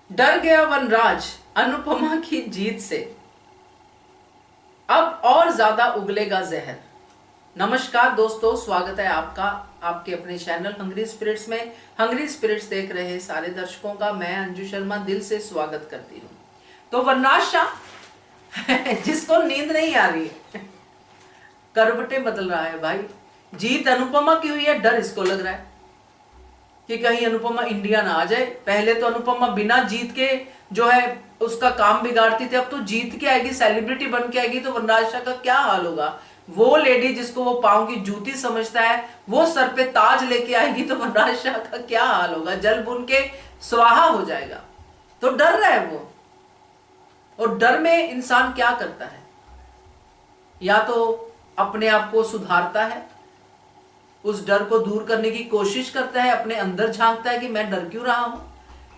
डर गया वनराज अनुपमा की जीत से, अब और ज्यादा उगलेगा जहर। नमस्कार दोस्तों, स्वागत है आपका आपके अपने चैनल हंग्री स्पिरिट्स में। हंग्री स्पिरिट्स देख रहे सारे दर्शकों का मैं अंजू शर्मा दिल से स्वागत करती हूँ। तो वनराज शाह जिसको नींद नहीं आ रही है करवटें बदल रहा है भाई। जीत अनुपमा की हुई है, डर इसको लग रहा है कि कहीं अनुपमा इंडिया ना आ जाए। पहले तो अनुपमा बिना जीत के जो है उसका काम बिगाड़ती थी, अब तो जीत के आएगी, सेलिब्रिटी बन के आएगी, तो वनराज शाह का क्या हाल होगा। वो लेडी जिसको वो पांव की जूती समझता है वो सर पे ताज लेके आएगी, तो वनराज शाह का क्या हाल होगा, जल बुन के स्वाहा हो जाएगा। तो डर रहा है वो। और डर में इंसान क्या करता है, या तो अपने आप को सुधारता है, उस डर को दूर करने की कोशिश करता है, अपने अंदर झांकता है कि मैं डर क्यों रहा हूं,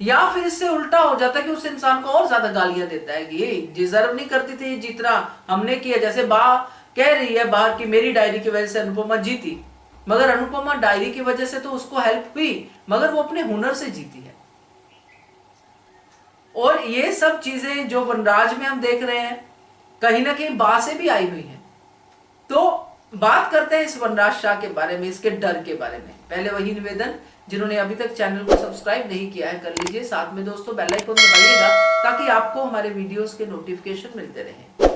या फिर इससे उल्टा हो जाता है कि उस इंसान को और ज्यादा गालियां देता है कि ये डिजर्व नहीं करती थी जितना हमने किया। जैसे बा कह रही है बाहर की मेरी डायरी की वजह से अनुपमा जीती, मगर अनुपमा डायरी की वजह से तो उसको हेल्प हुई, मगर वो अपने हुनर से जीती है। और ये सब चीजें जो वनराज में हम देख रहे हैं कहीं ना कहीं बा से भी आई हुई है। तो बात करते हैं इस वनराज शाह के बारे में, इसके डर के बारे में। पहले वही निवेदन, जिन्होंने अभी तक चैनल को सब्सक्राइब नहीं किया है कर लीजिए, साथ में दोस्तों बेल आइकन दबाइएगा ताकि आपको हमारे वीडियोस के नोटिफिकेशन मिलते रहें।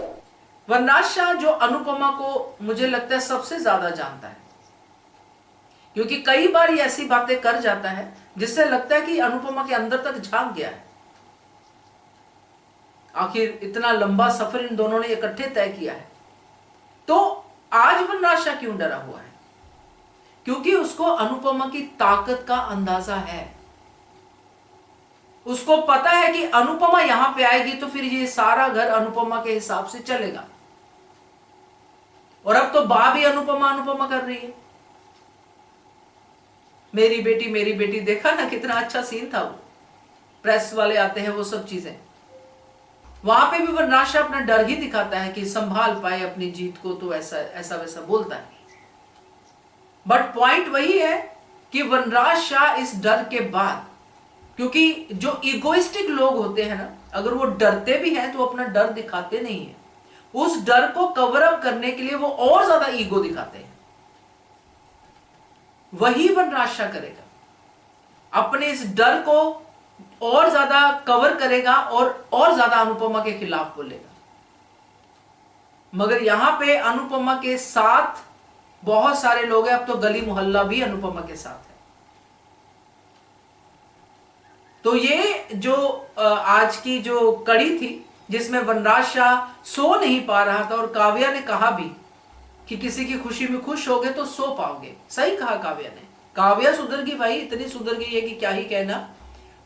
वनराज शाह जो अनुपमा को मुझे लगता है सबसे ज्यादा जानता है, क्योंकि कई बार ये ऐसी बातें कर जाता है जिससे लगता है कि अनुपमा के अंदर तक झांक गया है। आखिर इतना लंबा सफर इन दोनों ने इकट्ठे तय किया है, तो आज वनराज शाह क्यों डरा हुआ है? क्योंकि उसको अनुपमा की ताकत का अंदाजा है। उसको पता है कि अनुपमा यहां पे आएगी तो फिर ये सारा घर अनुपमा के हिसाब से चलेगा। और अब तो बा भी अनुपमा अनुपमा कर रही है, मेरी बेटी देखा ना कितना अच्छा सीन था। वो प्रेस वाले आते हैं, वो सब चीजें, वहां पे भी वनराज शाह अपना डर ही दिखाता है कि संभाल पाए अपनी जीत को, तो ऐसा वैसा बोलता है। बट पॉइंट वही है कि वनराज शाह इस डर के बाद, क्योंकि जो इगोइस्टिक लोग होते हैं ना, अगर वो डरते भी हैं तो अपना डर दिखाते नहीं है, उस डर को कवर अप करने के लिए वो और ज्यादा ईगो दिखाते हैं। वही वनराज शाह करेगा, अपने इस डर को और ज्यादा कवर करेगा और ज्यादा अनुपमा के खिलाफ बोलेगा। मगर यहां पे अनुपमा के साथ बहुत सारे लोग हैं, अब तो गली मोहल्ला भी अनुपमा के साथ है। तो ये जो आज की जो कड़ी थी जिसमें वनराज शाह सो नहीं पा रहा था, और काव्या ने कहा भी कि किसी की खुशी में खुश होगे तो सो पाओगे। सही कहा काव्या ने। काव्या सुधर गई भाई, इतनी सुधर गई है कि क्या ही कहना।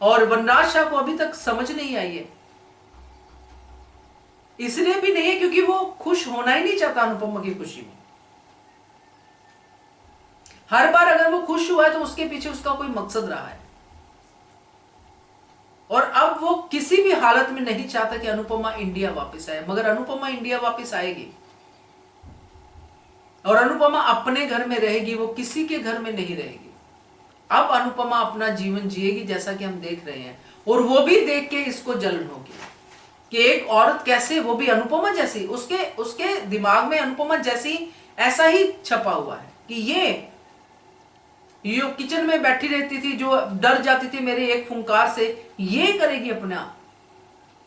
और वनराज शाह को अभी तक समझ नहीं आई है, इसलिए भी नहीं है क्योंकि वो खुश होना ही नहीं चाहता अनुपमा की खुशी में। हर बार अगर वो खुश हुआ है तो उसके पीछे उसका कोई मकसद रहा है, और अब वो किसी भी हालत में नहीं चाहता कि अनुपमा इंडिया वापस आए। मगर अनुपमा इंडिया वापस आएगी, और अनुपमा अपने घर में रहेगी, वो किसी के घर में नहीं रहेगी। अब अनुपमा अपना जीवन जिएगी जैसा कि हम देख रहे हैं, और वो भी देख के इसको जलन होगी कि एक औरत कैसे, वो भी अनुपमा जैसी, उसके दिमाग में अनुपमा जैसी ऐसा ही छपा हुआ है कि ये किचन में बैठी रहती थी, जो डर जाती थी मेरे एक फुंकार से, ये करेगी अपने आप,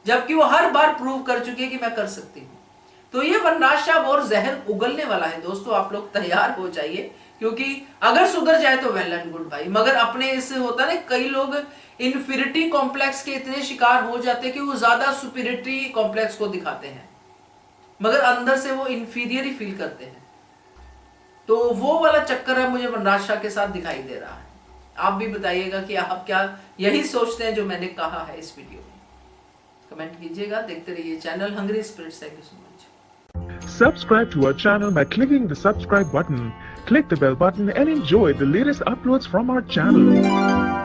जबकि वो हर बार प्रूव कर चुकी है कि मैं कर सकती हूं। तो ये वनराज शाह और जहर उगलने वाला है दोस्तों, आप लोग तैयार हो जाइए, क्योंकि अगर सुधर जाए तो वेल एंड गुड भाई। मगर अपने इससे होता है ना, कई लोग इन्फीरिटी कॉम्प्लेक्स के इतने शिकार हो जाते हैं कि वो ज्यादा सुपीरियरिटी कॉम्प्लेक्स को दिखाते हैं, मगर अंदर से वो इंफीरियर ही फील करते हैं। तो वो वाला चक्कर है मुझे वनराज शाह के साथ दिखाई दे रहा है। आप भी बताइएगा कि आप क्या यही सोचते हैं जो मैंने कहा है इस वीडियो में, कमेंट कीजिएगा। देखते रहिए channel Hungry Spirits. Thank you so much. Subscribe to our channel by clicking the subscribe button. Click the bell button and enjoy the latest uploads from our channel.